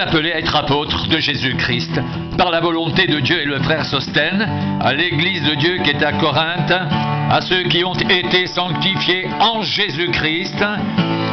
appelés à être apôtres de Jésus-Christ, par la volonté de Dieu et le frère Sosthène, à l'église de Dieu qui est à Corinthe, à ceux qui ont été sanctifiés en Jésus-Christ,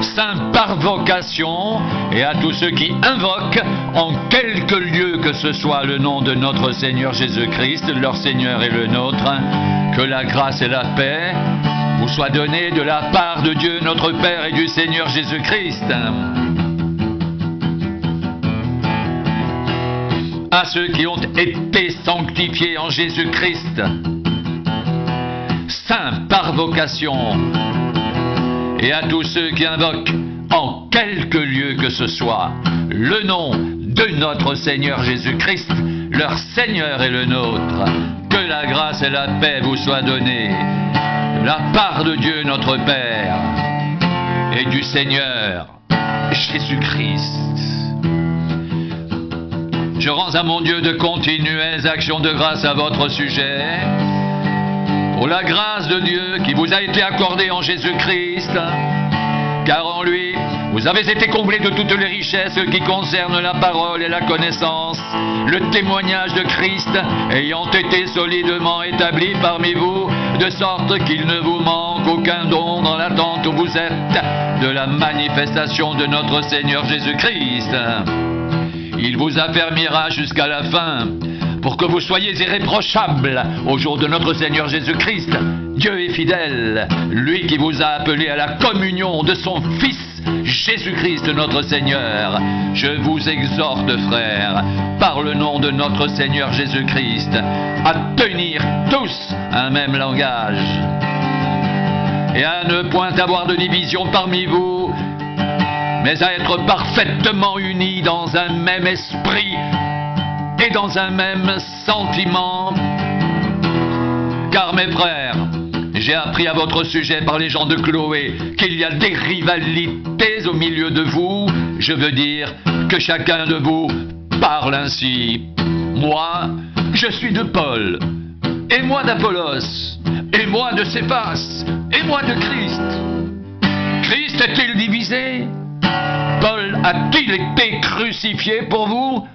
saints par vocation, et à tous ceux qui invoquent en quelque lieu que ce soit le nom de notre Seigneur Jésus-Christ, leur Seigneur et le nôtre, que la grâce et la paix vous soient données de la part de Dieu notre Père et du Seigneur Jésus-Christ. À ceux qui ont été sanctifiés en Jésus-Christ, saints par vocation, et à tous ceux qui invoquent en quelque lieu que ce soit le nom de notre Seigneur Jésus-Christ, leur Seigneur et le nôtre, que la grâce et la paix vous soient données de la part de Dieu notre Père et du Seigneur Jésus-Christ. Je rends à mon Dieu de continuelles actions de grâce à votre sujet, pour la grâce de Dieu qui vous a été accordée en Jésus-Christ, car en lui, vous avez été comblés de toutes les richesses qui concernent la parole et la connaissance, le témoignage de Christ ayant été solidement établi parmi vous, de sorte qu'il ne vous manque aucun don dans l'attente où vous êtes de la manifestation de notre Seigneur Jésus-Christ. Il vous affermira jusqu'à la fin, pour que vous soyez irréprochables au jour de notre Seigneur Jésus-Christ. Dieu est fidèle, lui qui vous a appelé à la communion de son Fils, Jésus-Christ notre Seigneur. Je vous exhorte, frères, par le nom de notre Seigneur Jésus-Christ, à tenir tous un même langage, et à ne point avoir de division parmi vous, mais à être parfaitement unis dans un même esprit et dans un même sentiment. Car mes frères, j'ai appris à votre sujet par les gens de Chloé qu'il y a des rivalités au milieu de vous. Je veux dire que chacun de vous parle ainsi. Moi, je suis de Paul, et moi d'Apollos, et moi de Céphas, et moi de Christ. Christ est-il divisé? Paul a-t-il été crucifié pour vous?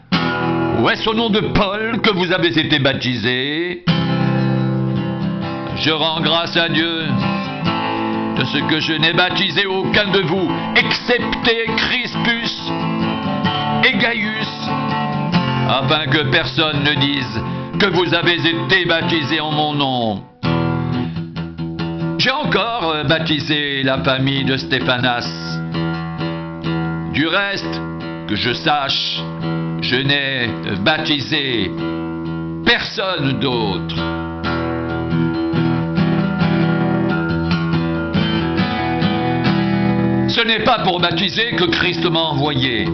Ou est-ce au nom de Paul que vous avez été baptisés? Je rends grâce à Dieu de ce que je n'ai baptisé aucun de vous, excepté Crispus et Gaius, afin que personne ne dise que vous avez été baptisés en mon nom. J'ai encore baptisé la famille de Stéphanas. Du reste, que je sache, je n'ai baptisé personne d'autre. Ce n'est pas pour baptiser que Christ m'a envoyé.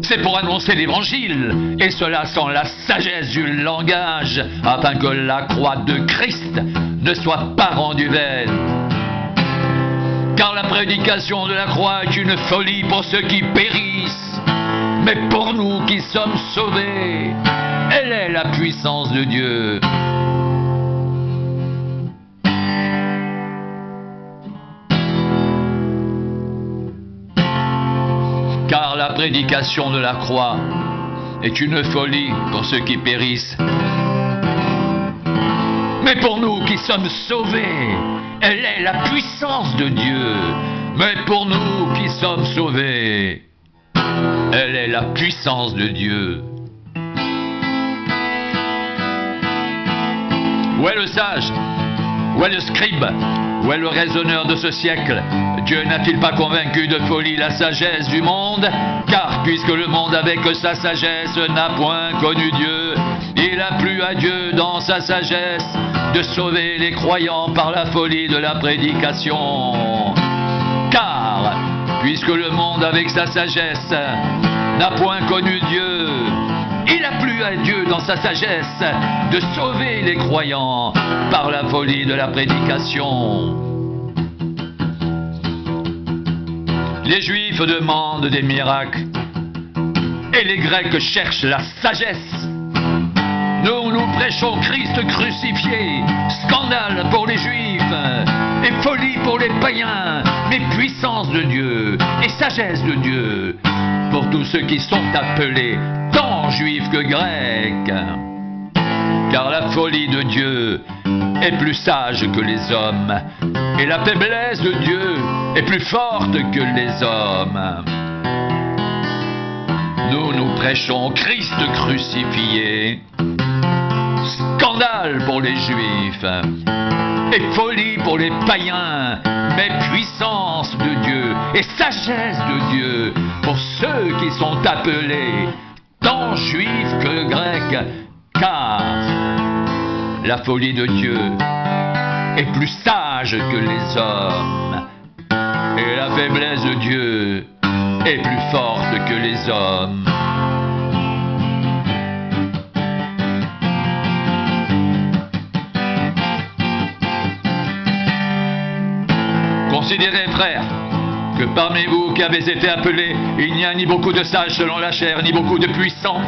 C'est pour annoncer l'Évangile, et cela sans la sagesse du langage, afin que la croix de Christ ne soit pas rendue vaine. Car la prédication de la croix est une folie pour ceux qui périssent, mais pour nous qui sommes sauvés, elle est la puissance de Dieu. Car la prédication de la croix est une folie pour ceux qui périssent, mais pour nous qui sommes sauvés, elle est la puissance de Dieu. Mais pour nous qui sommes sauvés, elle est la puissance de Dieu. Où est le sage? Où est le scribe? Où est le raisonneur de ce siècle? Dieu n'a-t-il pas convaincu de folie la sagesse du monde? Car puisque le monde avec sa sagesse n'a point connu Dieu, il a plu à Dieu dans sa sagesse de sauver les croyants par la folie de la prédication. Car puisque le monde avec sa sagesse n'a point connu Dieu, il a plu à Dieu dans sa sagesse de sauver les croyants par la folie de la prédication. Les Juifs demandent des miracles et les Grecs cherchent la sagesse. Nous prêchons prêchons Christ crucifié, scandale pour les Juifs, et folie pour les païens, mais puissance de Dieu et sagesse de Dieu pour tous ceux qui sont appelés, tant juifs que grecs. Car la folie de Dieu est plus sage que les hommes, et la faiblesse de Dieu est plus forte que les hommes. Nous prêchons Christ crucifié, scandale pour les Juifs, et folie pour les païens, mais puissance de Dieu et sagesse de Dieu pour ceux qui sont appelés, tant juifs que grecs, car la folie de Dieu est plus sage que les hommes, et la faiblesse de Dieu est plus forte que les hommes. Considérez, frères, que parmi vous qui avez été appelés, il n'y a ni beaucoup de sages selon la chair, ni beaucoup de puissants,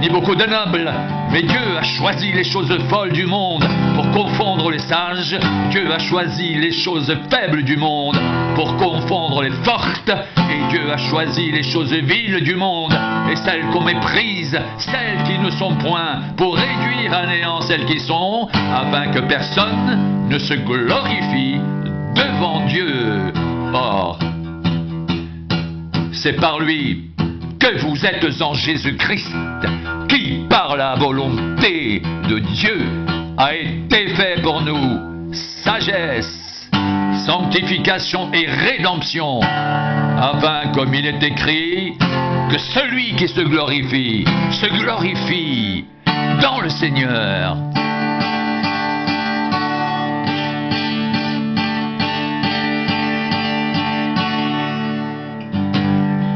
ni beaucoup de nobles, mais Dieu a choisi les choses folles du monde pour confondre les sages. Dieu a choisi les choses faibles du monde pour confondre les fortes, et Dieu a choisi les choses viles du monde et celles qu'on méprise, celles qui ne sont point, pour réduire à néant celles qui sont, afin que personne ne se glorifie devant Dieu. Or, c'est par lui que vous êtes en Jésus-Christ, qui, par la volonté de Dieu, a été fait pour nous sagesse, sanctification et rédemption, afin, comme il est écrit, que celui qui se glorifie dans le Seigneur.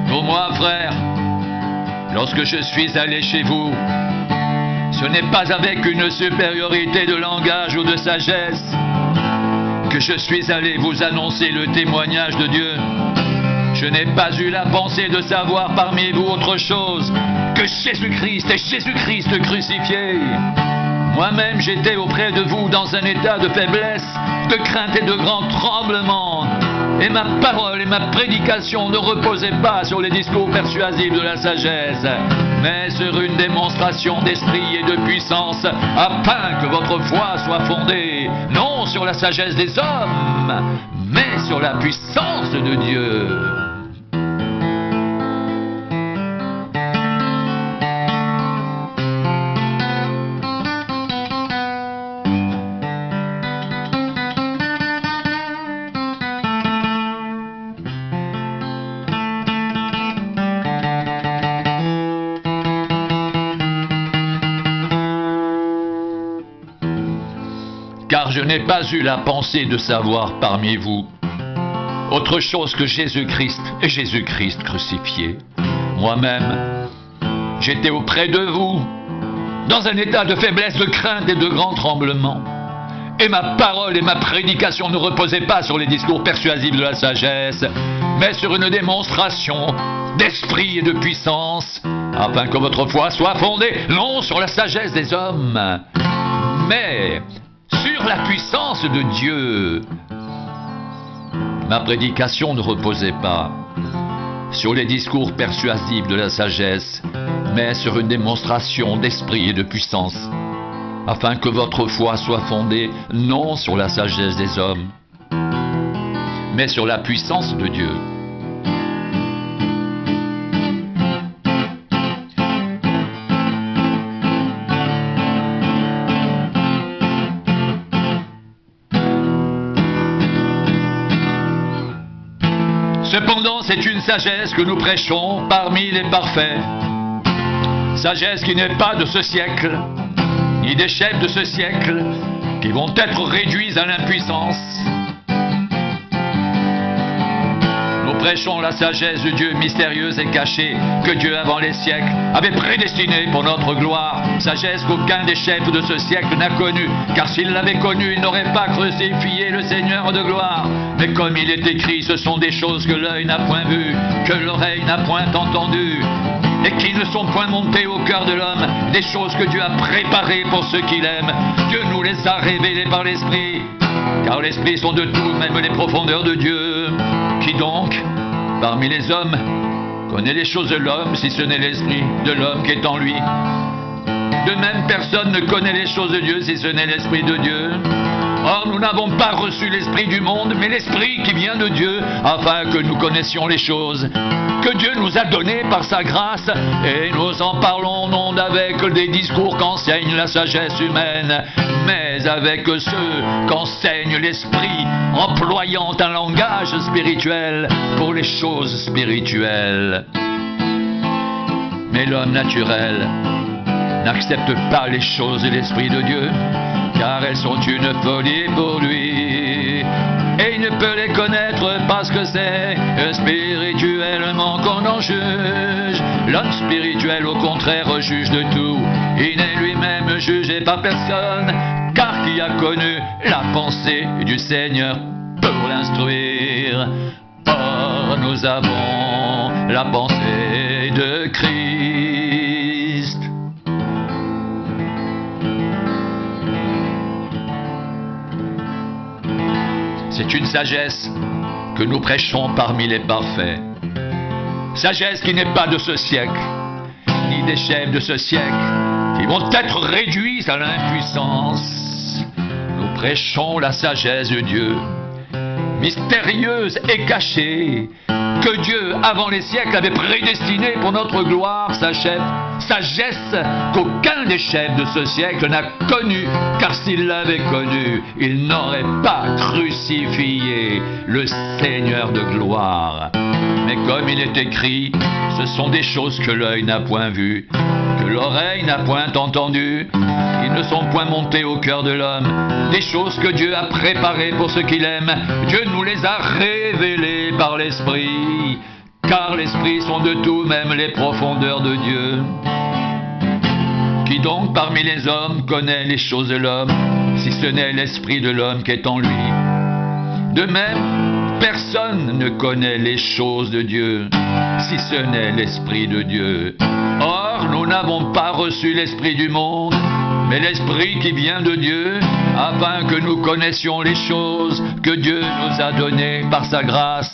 Pour moi, frère, lorsque je suis allé chez vous, ce n'est pas avec une supériorité de langage ou de sagesse que je suis allé vous annoncer le témoignage de Dieu. Je n'ai pas eu la pensée de savoir parmi vous autre chose que Jésus-Christ et Jésus-Christ crucifié. Moi-même, j'étais auprès de vous dans un état de faiblesse, de crainte et de grand tremblement. Et ma parole et ma prédication ne reposaient pas sur les discours persuasifs de la sagesse, mais sur une démonstration d'esprit et de puissance, afin que votre foi soit fondée, non sur la sagesse des hommes, mais sur la puissance de Dieu. Car je n'ai pas eu la pensée de savoir parmi vous autre chose que Jésus-Christ et Jésus-Christ crucifié. Moi-même, j'étais auprès de vous dans un état de faiblesse, de crainte et de grand tremblement. Et ma parole et ma prédication ne reposaient pas sur les discours persuasifs de la sagesse, mais sur une démonstration d'esprit et de puissance, afin que votre foi soit fondée non sur la sagesse des hommes, mais sur la puissance de Dieu. Ma prédication ne reposait pas sur les discours persuasifs de la sagesse, mais sur une démonstration d'esprit et de puissance, afin que votre foi soit fondée non sur la sagesse des hommes, mais sur la puissance de Dieu. Cependant, c'est une sagesse que nous prêchons parmi les parfaits. Sagesse qui n'est pas de ce siècle, ni des chefs de ce siècle, qui vont être réduits à l'impuissance. Nous prêchons la sagesse de Dieu mystérieuse et cachée, que Dieu avant les siècles avait prédestinée pour notre gloire. Sagesse qu'aucun des chefs de ce siècle n'a connue, car s'il l'avait connue, il n'aurait pas crucifié le Seigneur de gloire. Mais comme il est écrit, ce sont des choses que l'œil n'a point vues, que l'oreille n'a point entendues, et qui ne sont point montées au cœur de l'homme, des choses que Dieu a préparées pour ceux qui l'aiment. Dieu nous les a révélées par l'Esprit, car l'Esprit sont de tout, même les profondeurs de Dieu. Qui donc, parmi les hommes, connaît les choses de l'homme, si ce n'est l'Esprit de l'homme qui est en lui? De même, personne ne connaît les choses de Dieu, si ce n'est l'Esprit de Dieu. Or, nous n'avons pas reçu l'Esprit du monde, mais l'Esprit qui vient de Dieu, afin que nous connaissions les choses que Dieu nous a données par sa grâce, et nous en parlons non avec des discours qu'enseigne la sagesse humaine, mais avec ceux qu'enseigne l'Esprit, employant un langage spirituel pour les choses spirituelles. Mais l'homme naturel n'accepte pas les choses de l'Esprit de Dieu, car elles sont une folie pour lui, et il ne peut les connaître parce que c'est spirituellement qu'on en juge. L'homme spirituel au contraire juge de tout, il n'est lui-même jugé par personne, car qui a connu la pensée du Seigneur pour l'instruire? Or nous avons la pensée de Christ. C'est une sagesse que nous prêchons parmi les parfaits. Sagesse qui n'est pas de ce siècle, ni des chefs de ce siècle, qui vont être réduits à l'impuissance. Nous prêchons la sagesse de Dieu, mystérieuse et cachée, que Dieu, avant les siècles, avait prédestinée pour notre gloire, sagesse qu'aucun des chefs de ce siècle n'a connue, car s'il l'avait connue, il n'aurait pas crucifié le Seigneur de gloire. Mais comme il est écrit, ce sont des choses que l'œil n'a point vues, que l'oreille n'a point entendues, qui ne sont point montées au cœur de l'homme, des choses que Dieu a préparées pour ceux qui l'aiment. Dieu nous les a révélées par l'Esprit, car l'Esprit sont de tout, même les profondeurs de Dieu. Qui donc parmi les hommes connaît les choses de l'homme, si ce n'est l'Esprit de l'homme qui est en lui? De même, personne ne connaît les choses de Dieu, si ce n'est l'Esprit de Dieu. Or, nous n'avons pas reçu l'Esprit du monde, mais l'Esprit qui vient de Dieu, afin que nous connaissions les choses que Dieu nous a données par sa grâce.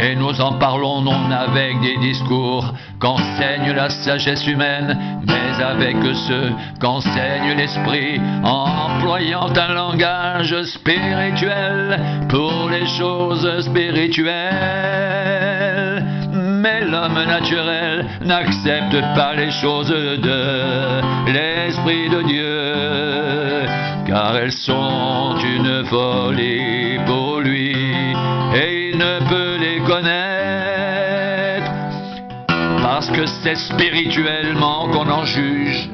Et nous en parlons non avec des discours qu'enseigne la sagesse humaine, mais avec ceux qu'enseigne l'Esprit, employant un langage spirituel pour les choses spirituelles. Mais l'homme naturel n'accepte pas les choses de l'Esprit de Dieu, car elles sont une folie pour lui, et il ne peut les connaître, parce que c'est spirituellement qu'on en juge.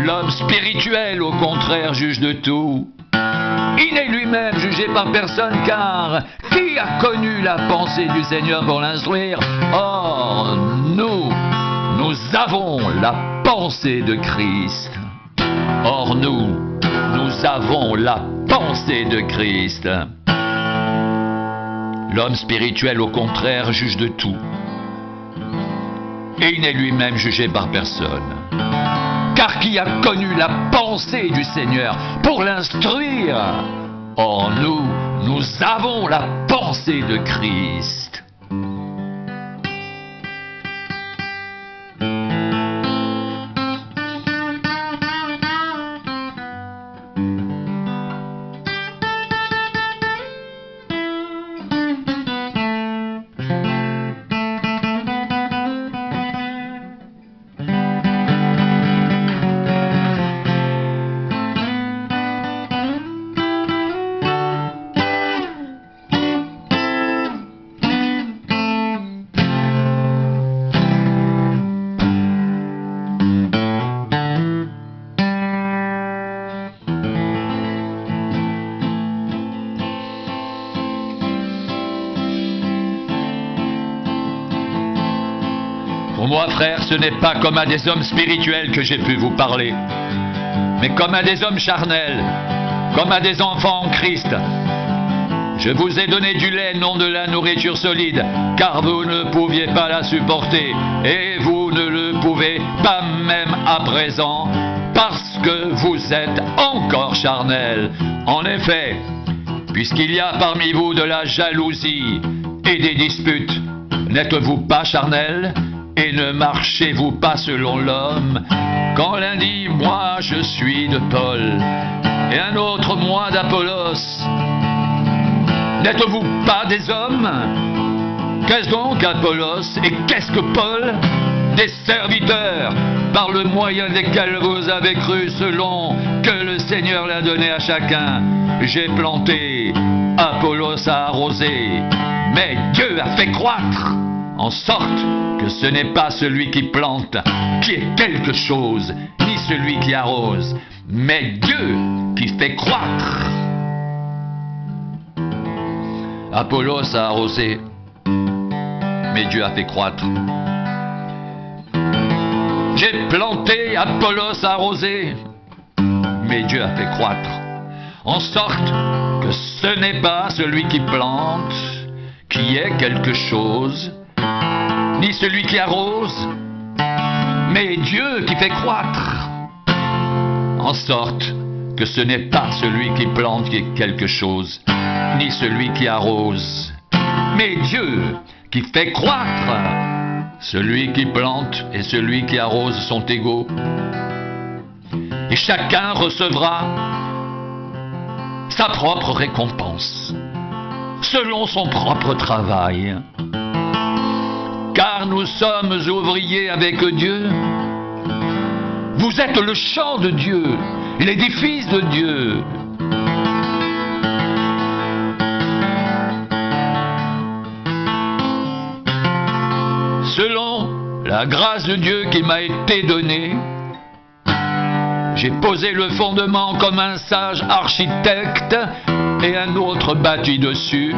L'homme spirituel, au contraire, juge de tout. Il n'est lui-même jugé par personne, car qui a connu la pensée du Seigneur pour l'instruire? Or, nous avons la pensée de Christ. Or, nous avons la pensée de Christ. L'homme spirituel, au contraire, juge de tout, et il n'est lui-même jugé par personne. Car qui a connu la pensée du Seigneur pour l'instruire? Or, nous avons la pensée de Christ. Pour moi, frère, ce n'est pas comme à des hommes spirituels que j'ai pu vous parler, mais comme à des hommes charnels, comme à des enfants en Christ. Je vous ai donné du lait, non de la nourriture solide, car vous ne pouviez pas la supporter, et vous ne le sauver, pas même à présent, parce que vous êtes encore charnel. En effet, puisqu'il y a parmi vous de la jalousie et des disputes, n'êtes-vous pas charnel et ne marchez-vous pas selon l'homme? Quand l'un dit « moi je suis de Paul » et un autre « moi d'Apollos », n'êtes-vous pas des hommes? Qu'est-ce donc Apollos et qu'est-ce que Paul? Des serviteurs par le moyen desquels vous avez cru selon que le Seigneur l'a donné à chacun. J'ai planté, Apollos a arrosé, mais Dieu a fait croître, en sorte que ce n'est pas celui qui plante qui est quelque chose, ni celui qui arrose, mais Dieu qui fait croître. Apollos a arrosé, mais Dieu a fait croître. J'ai planté, Apollos a arrosé, mais Dieu a fait croître. En sorte que ce n'est pas celui qui plante qui est quelque chose, ni celui qui arrose, mais Dieu qui fait croître. En sorte que ce n'est pas celui qui plante qui est quelque chose, ni celui qui arrose, mais Dieu qui fait croître. Celui qui plante et celui qui arrose sont égaux. Et chacun recevra sa propre récompense, selon son propre travail. Car nous sommes ouvriers avec Dieu. Vous êtes le champ de Dieu, l'édifice de Dieu. Selon la grâce de Dieu qui m'a été donnée, j'ai posé le fondement comme un sage architecte et un autre bâtit dessus.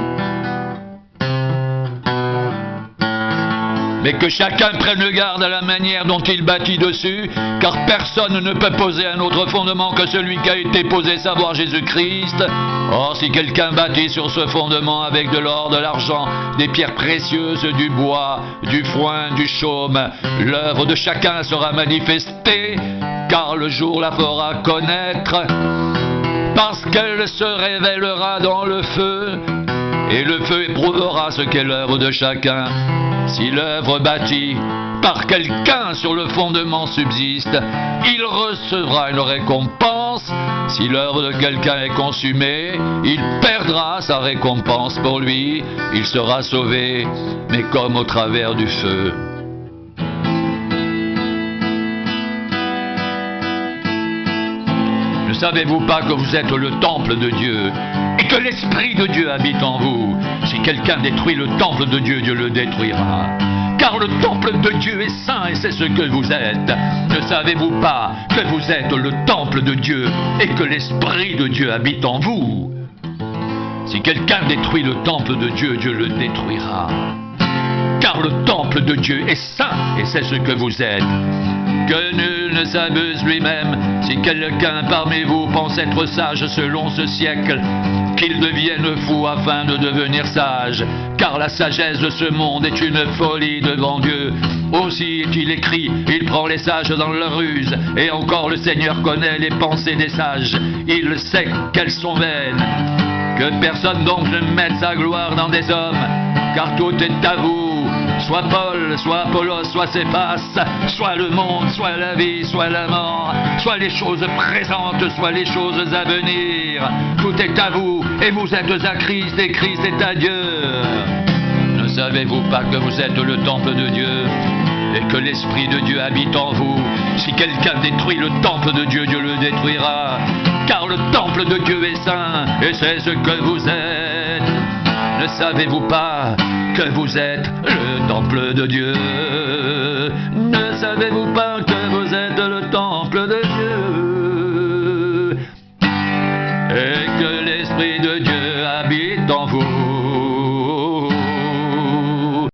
Mais que chacun prenne garde à la manière dont il bâtit dessus, car personne ne peut poser un autre fondement que celui qui a été posé, savoir Jésus-Christ. Or, si quelqu'un bâtit sur ce fondement avec de l'or, de l'argent, des pierres précieuses, du bois, du foin, du chaume, l'œuvre de chacun sera manifestée, car le jour la fera connaître, parce qu'elle se révélera dans le feu, et le feu éprouvera ce qu'est l'œuvre de chacun. Si l'œuvre bâtie par quelqu'un sur le fondement subsiste, il recevra une récompense. Si l'œuvre de quelqu'un est consumée, il perdra sa récompense pour lui. Il sera sauvé, mais comme au travers du feu. Ne savez-vous pas que vous êtes le temple de Dieu et que l'Esprit de Dieu habite en vous? Si quelqu'un détruit le temple de Dieu, Dieu le détruira. Car le temple de Dieu est saint et c'est ce que vous êtes. Ne savez-vous pas que vous êtes le temple de Dieu et que l'Esprit de Dieu habite en vous? Si quelqu'un détruit le temple de Dieu, Dieu le détruira. Car le temple de Dieu est saint et c'est ce que vous êtes. Que nul ne s'abuse lui-même. Si quelqu'un parmi vous pense être sage selon ce siècle, qu'il devienne fou afin de devenir sage. Car la sagesse de ce monde est une folie devant Dieu. Aussi est-il écrit, il prend les sages dans leur ruse. Et encore le Seigneur connaît les pensées des sages. Il sait qu'elles sont vaines. Que personne donc ne mette sa gloire dans des hommes, car tout est à vous. Soit Paul, soit Apollos, soit Céphas, soit le monde, soit la vie, soit la mort, soit les choses présentes, soit les choses à venir. Tout est à vous, et vous êtes à Christ, et Christ est à Dieu. Ne savez-vous pas que vous êtes le temple de Dieu, et que l'Esprit de Dieu habite en vous? Si quelqu'un détruit le temple de Dieu, Dieu le détruira. Car le temple de Dieu est saint, et c'est ce que vous êtes. Ne savez-vous pas que vous êtes le temple de Dieu? Ne savez-vous pas que vous êtes le temple de Dieu? Et que l'Esprit de Dieu habite en vous?